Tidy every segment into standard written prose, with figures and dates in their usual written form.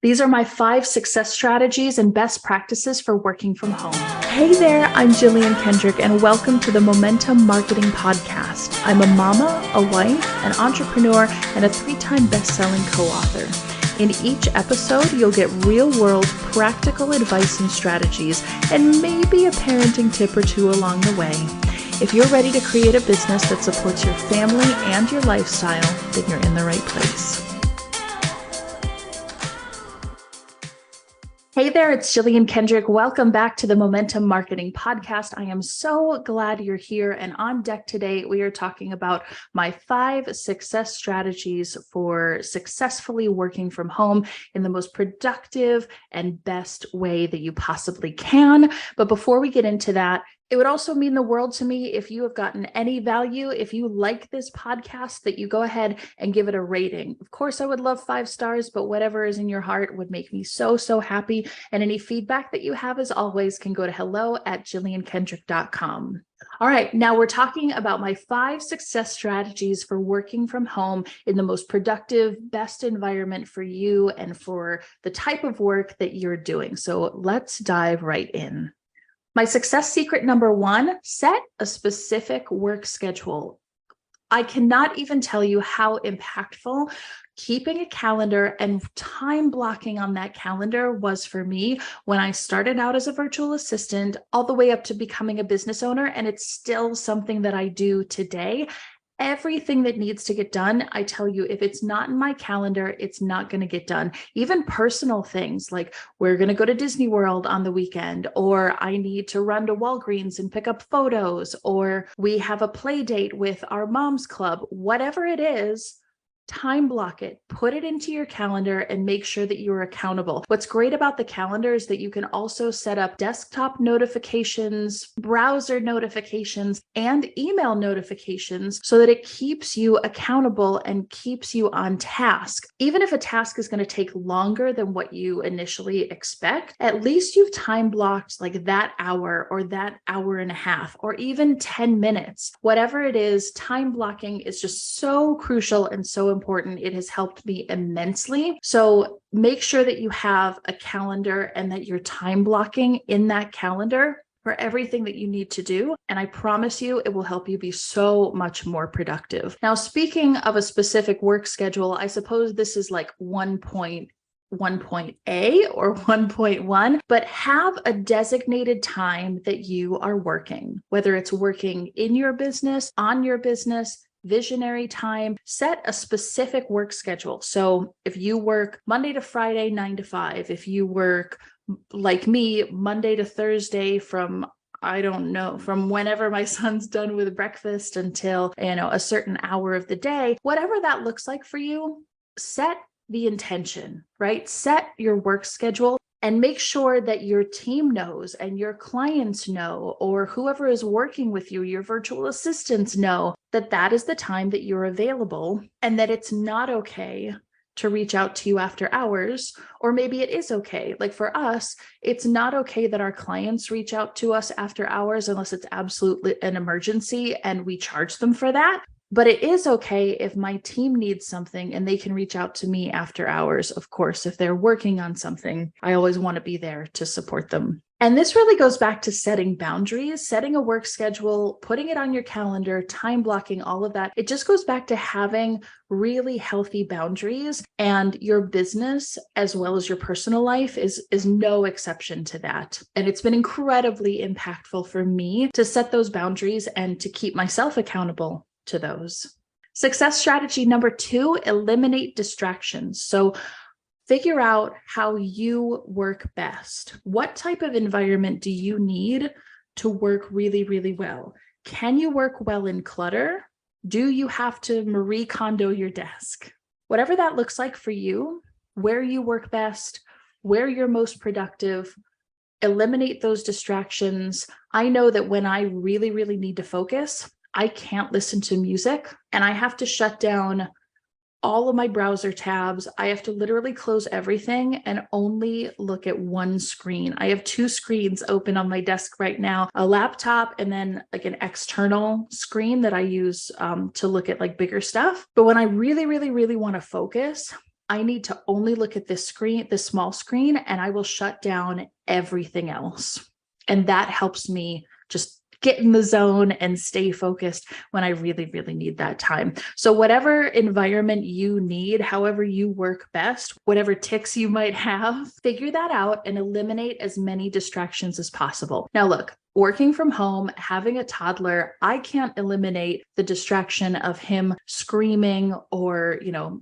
These are my 5 success strategies and best practices for working from home. Hey there, I'm Jillian Kendrick, and welcome to the Momentum Marketing Podcast. I'm a mama, a wife, an entrepreneur, and a 3-time best-selling co-author. In each episode, you'll get real-world practical advice and strategies, and maybe a parenting tip or two along the way. If you're ready to create a business that supports your family and your lifestyle, then you're in the right place. Hey there, it's Jillian Kendrick. Welcome back to the Momentum Marketing Podcast. I am so glad you're here. And on deck today, we are talking about my 5 success strategies for successfully working from home in the most productive and best way that you possibly can. But before we get into that, it would also mean the world to me if you have gotten any value, if you like this podcast, that you go ahead and give it a rating. Of course, I would love 5 stars, but whatever is in your heart would make me so happy. And any feedback that you have, as always, can go to hello@jilliankendrick.com. All right, now we're talking about my 5 success strategies for working from home in the most productive, best environment for you and for the type of work that you're doing. So let's dive right in. My success secret number 1, set a specific work schedule. I cannot even tell you how impactful keeping a calendar and time blocking on that calendar was for me when I started out as a virtual assistant all the way up to becoming a business owner. And it's still something that I do today. Everything that needs to get done, I tell you, if it's not in my calendar, it's not going to get done. Even personal things like we're going to go to Disney World on the weekend, or I need to run to Walgreens and pick up photos, or we have a play date with our mom's club, whatever it is. Time block it, put it into your calendar, and make sure that you're accountable. What's great about the calendar is that you can also set up desktop notifications, browser notifications, and email notifications so that it keeps you accountable and keeps you on task. Even if a task is going to take longer than what you initially expect, at least you've time blocked like that hour or that hour and a half, or even 10 minutes. Whatever it is, time blocking is just so crucial and so important. It has helped me immensely. So make sure that you have a calendar and that you're time blocking in that calendar for everything that you need to do. And I promise you, it will help you be so much more productive. Now, speaking of a specific work schedule, I suppose this is like 1.A or 1.1, but have a designated time that you are working, whether it's working in your business, on your business, visionary time. Set a specific work schedule. So if you work Monday to Friday, 9 to 5, if you work like me, Monday to Thursday from whenever my son's done with breakfast until, a certain hour of the day, whatever that looks like for you, set the intention, right? Set your work schedule and make sure that your team knows and your clients know, or whoever is working with you, your virtual assistants know that that is the time that you're available, and that it's not okay to reach out to you after hours, or maybe it is okay. Like for us, it's not okay that our clients reach out to us after hours unless it's absolutely an emergency and we charge them for that. But it is okay if my team needs something and they can reach out to me after hours. Of course, if they're working on something, I always want to be there to support them. And this really goes back to setting boundaries, setting a work schedule, putting it on your calendar, time blocking, all of that. It just goes back to having really healthy boundaries, and your business as well as your personal life is no exception to that. And it's been incredibly impactful for me to set those boundaries and to keep myself accountable to those. Success strategy number 2, eliminate distractions. So figure out how you work best. What type of environment do you need to work really well? Can you work well in clutter? Do you have to Marie Kondo your desk? Whatever that looks like for you, where you work best, where you're most productive, eliminate those distractions. I know that when I really need to focus, I can't listen to music, and I have to shut down all of my browser tabs. I have to literally close everything and only look at one screen. I have 2 screens open on my desk right now, a laptop and then like an external screen that I use to look at like bigger stuff. But when I really want to focus, I need to only look at this screen, this small screen, and I will shut down everything else. And that helps me just get in the zone and stay focused when I really, really need that time. So whatever environment you need, however you work best, whatever tics you might have, figure that out and eliminate as many distractions as possible. Now, look, working from home, having a toddler, I can't eliminate the distraction of him screaming or,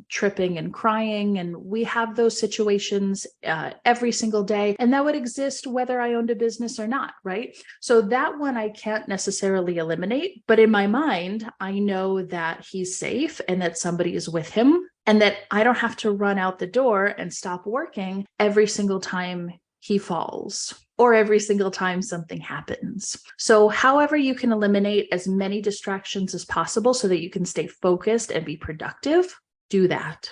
tripping and crying. And we have those situations every single day. And that would exist whether I owned a business or not, right? So that one I can't necessarily eliminate. But in my mind, I know that he's safe and that somebody is with him and that I don't have to run out the door and stop working every single time he falls or every single time something happens. So however you can eliminate as many distractions as possible so that you can stay focused and be productive, do that.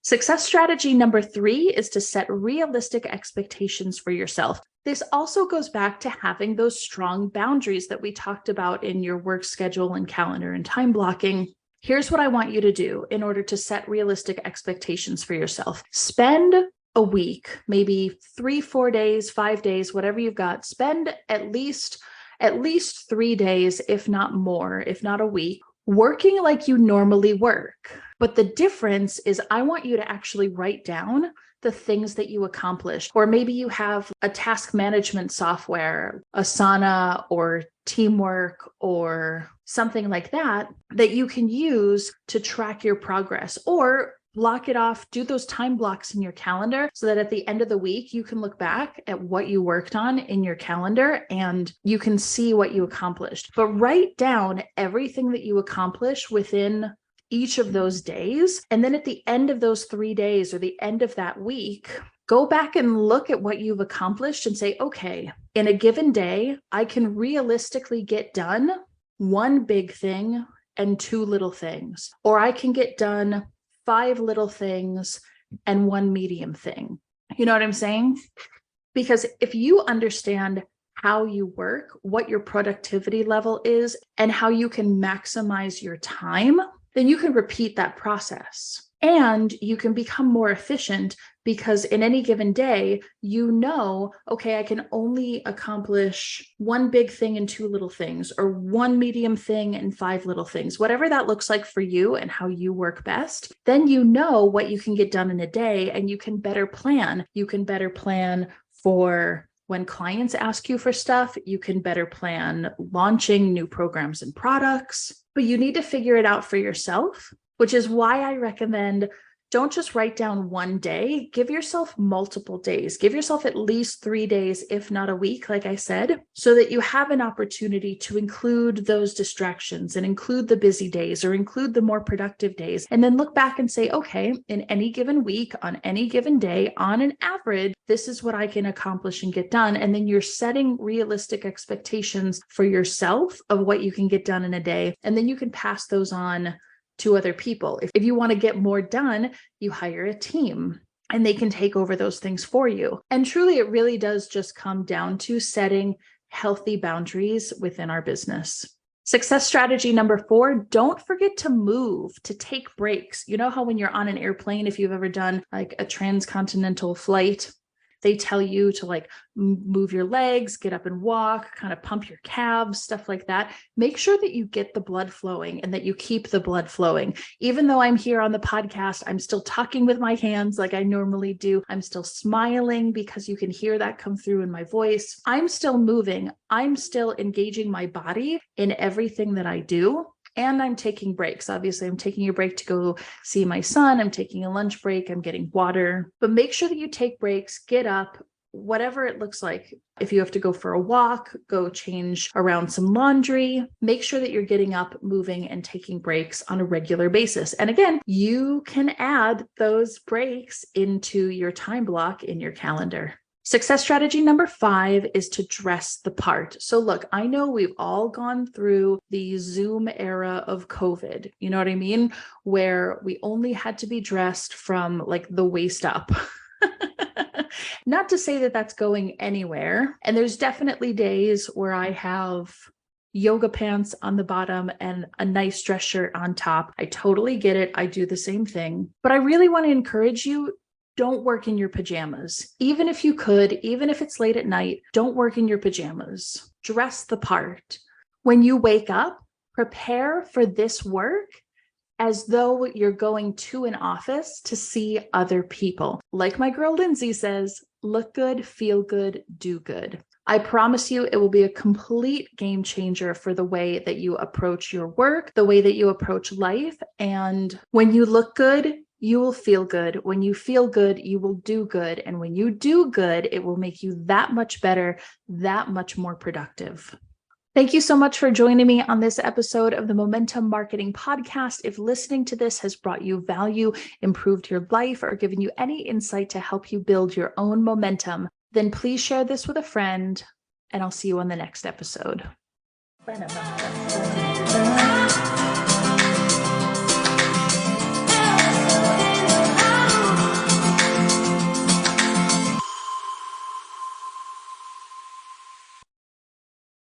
Success strategy number 3 is to set realistic expectations for yourself. This also goes back to having those strong boundaries that we talked about in your work schedule and calendar and time blocking. Here's what I want you to do in order to set realistic expectations for yourself. Spend a week, maybe 3, 4 days, 5 days, whatever you've got, spend at least 3 days, if not more, if not a week, working like you normally work. But the difference is I want you to actually write down the things that you accomplished. Or maybe you have a task management software, Asana or Teamwork or something like that, that you can use to track your progress, or block it off, do those time blocks in your calendar so that at the end of the week, you can look back at what you worked on in your calendar and you can see what you accomplished. But write down everything that you accomplish within each of those days. And then at the end of those 3 days or the end of that week, go back and look at what you've accomplished and say, okay, in a given day, I can realistically get done 1 big thing and 2 little things, or I can get done 5 little things and 1 medium thing. You know what I'm saying? Because if you understand how you work, what your productivity level is, and how you can maximize your time, then you can repeat that process. And you can become more efficient because in any given day, okay, I can only accomplish 1 big thing and 2 little things, or 1 medium thing and 5 little things, whatever that looks like for you and how you work best. Then you know what you can get done in a day and you can better plan. You can better plan for when clients ask you for stuff. You can better plan launching new programs and products, but you need to figure it out for yourself, which is why I recommend don't just write down 1 day, give yourself multiple days, give yourself at least 3 days, if not a week, like I said, so that you have an opportunity to include those distractions and include the busy days or include the more productive days. And then look back and say, okay, in any given week, on any given day, on an average, this is what I can accomplish and get done. And then you're setting realistic expectations for yourself of what you can get done in a day. And then you can pass those on to other people. If you want to get more done, you hire a team and they can take over those things for you. And truly, it really does just come down to setting healthy boundaries within our business. Success strategy number 4, don't forget to move, to take breaks. You know how when you're on an airplane, if you've ever done like a transcontinental flight, they tell you to move your legs, get up and walk, kind of pump your calves, stuff like that. Make sure that you get the blood flowing and that you keep the blood flowing. Even though I'm here on the podcast, I'm still talking with my hands like I normally do. I'm still smiling because you can hear that come through in my voice. I'm still moving. I'm still engaging my body in everything that I do. And I'm taking breaks. Obviously, I'm taking a break to go see my son. I'm taking a lunch break. I'm getting water. But make sure that you take breaks, get up, whatever it looks like. If you have to go for a walk, go change around some laundry, make sure that you're getting up, moving, and taking breaks on a regular basis. And again, you can add those breaks into your time block in your calendar. Success strategy number 5 is to dress the part. So look, I know we've all gone through the Zoom era of COVID, you know what I mean? Where we only had to be dressed from the waist up. Not to say that that's going anywhere. And there's definitely days where I have yoga pants on the bottom and a nice dress shirt on top. I totally get it. I do the same thing. But I really want to encourage you, don't work in your pajamas. Even if you could, even if it's late at night, don't work in your pajamas. Dress the part. When you wake up, prepare for this work as though you're going to an office to see other people. Like my girl Lindsay says, look good, feel good, do good. I promise you it will be a complete game changer for the way that you approach your work, the way that you approach life. And when you look good, you will feel good. When you feel good, you will do good. And when you do good, it will make you that much better, that much more productive. Thank you so much for joining me on this episode of the Momentum Marketing Podcast. If listening to this has brought you value, improved your life, or given you any insight to help you build your own momentum, then please share this with a friend, and I'll see you on the next episode.